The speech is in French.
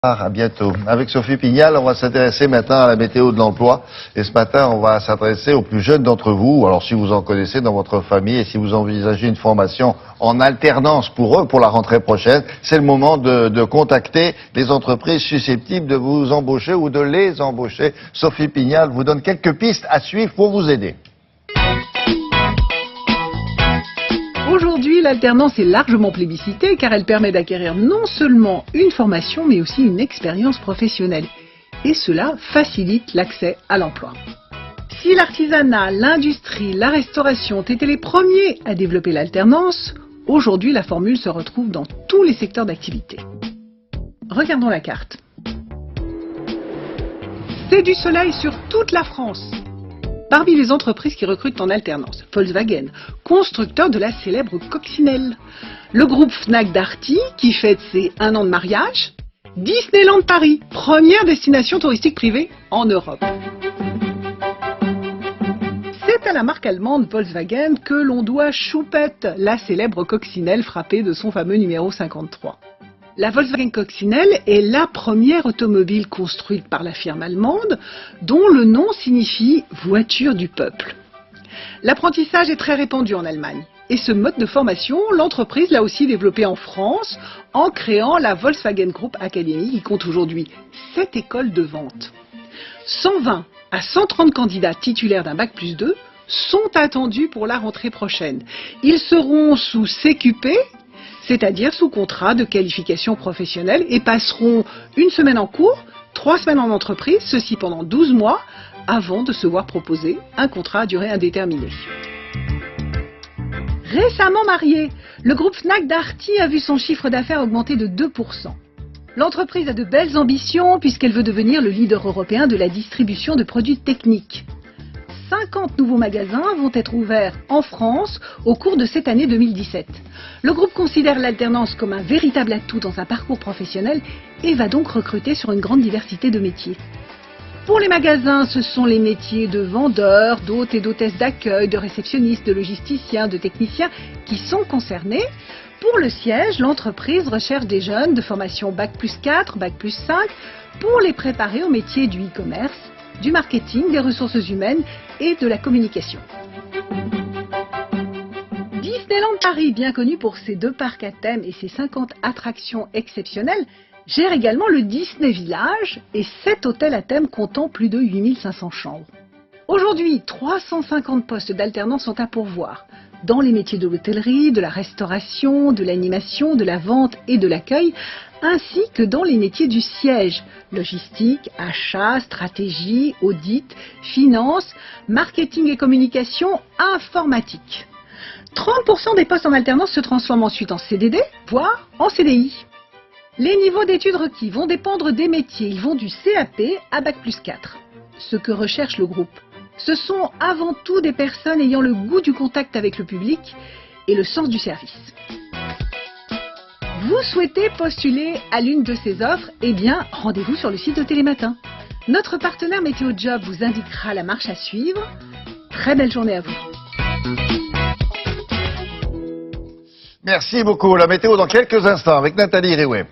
À bientôt. Avec Sophie Pignal, on va s'intéresser maintenant à la météo de l'emploi. Et ce matin, on va s'adresser aux plus jeunes d'entre vous. Alors, si vous en connaissez dans votre famille et si vous envisagez une formation en alternance pour eux, pour la rentrée prochaine, c'est le moment de contacter les entreprises susceptibles de vous embaucher ou de les embaucher. Sophie Pignal vous donne quelques pistes à suivre pour vous aider. Aujourd'hui, l'alternance est largement plébiscitée car elle permet d'acquérir non seulement une formation mais aussi une expérience professionnelle. Et cela facilite l'accès à l'emploi. Si l'artisanat, l'industrie, la restauration ont été les premiers à développer l'alternance, aujourd'hui la formule se retrouve dans tous les secteurs d'activité. Regardons la carte. C'est du soleil sur toute la France. Parmi les entreprises qui recrutent en alternance, Volkswagen, constructeur de la célèbre coccinelle. Le groupe Fnac Darty, qui fête ses 1 an de mariage. Disneyland Paris, première destination touristique privée en Europe. C'est à la marque allemande Volkswagen que l'on doit Choupette, la célèbre coccinelle frappée de son fameux numéro 53. La Volkswagen Coccinelle est la première automobile construite par la firme allemande, dont le nom signifie « voiture du peuple ». L'apprentissage est très répandu en Allemagne. Et ce mode de formation, l'entreprise l'a aussi développé en France, en créant la Volkswagen Group Academy, qui compte aujourd'hui 7 écoles de vente. 120 à 130 candidats titulaires d'un Bac+2 sont attendus pour la rentrée prochaine. Ils seront sous CQP, c'est-à-dire sous contrat de qualification professionnelle, et passeront 1 semaine en cours, 3 semaines en entreprise, ceci pendant 12 mois, avant de se voir proposer un contrat à durée indéterminée. Récemment marié, le groupe Fnac Darty a vu son chiffre d'affaires augmenter de 2%. L'entreprise a de belles ambitions puisqu'elle veut devenir le leader européen de la distribution de produits techniques. 50 nouveaux magasins vont être ouverts en France au cours de cette année 2017. Le groupe considère l'alternance comme un véritable atout dans un parcours professionnel et va donc recruter sur une grande diversité de métiers. Pour les magasins, ce sont les métiers de vendeurs, d'hôtes et d'hôtesses d'accueil, de réceptionnistes, de logisticiens, de techniciens qui sont concernés. Pour le siège, l'entreprise recherche des jeunes de formation Bac+4, Bac+5 pour les préparer au métier du e-commerce, du marketing, des ressources humaines et de la communication. Disneyland Paris, bien connu pour ses 2 parcs à thème et ses 50 attractions exceptionnelles, gère également le Disney Village et 7 hôtels à thème comptant plus de 8500 chambres. Aujourd'hui, 350 postes d'alternance sont à pourvoir dans les métiers de l'hôtellerie, de la restauration, de l'animation, de la vente et de l'accueil, ainsi que dans les métiers du siège, logistique, achat, stratégie, audit, finance, marketing et communication, informatique. 30% des postes en alternance se transforment ensuite en CDD, voire en CDI. Les niveaux d'études requis vont dépendre des métiers. Ils vont du CAP à Bac+4. Ce que recherche le groupe, ce sont avant tout des personnes ayant le goût du contact avec le public et le sens du service. Vous souhaitez postuler à l'une de ces offres? Eh bien, rendez-vous sur le site de Télématin. Notre partenaire Météo Job vous indiquera la marche à suivre. Très belle journée à vous. Merci beaucoup. La météo dans quelques instants avec Nathalie Riouet.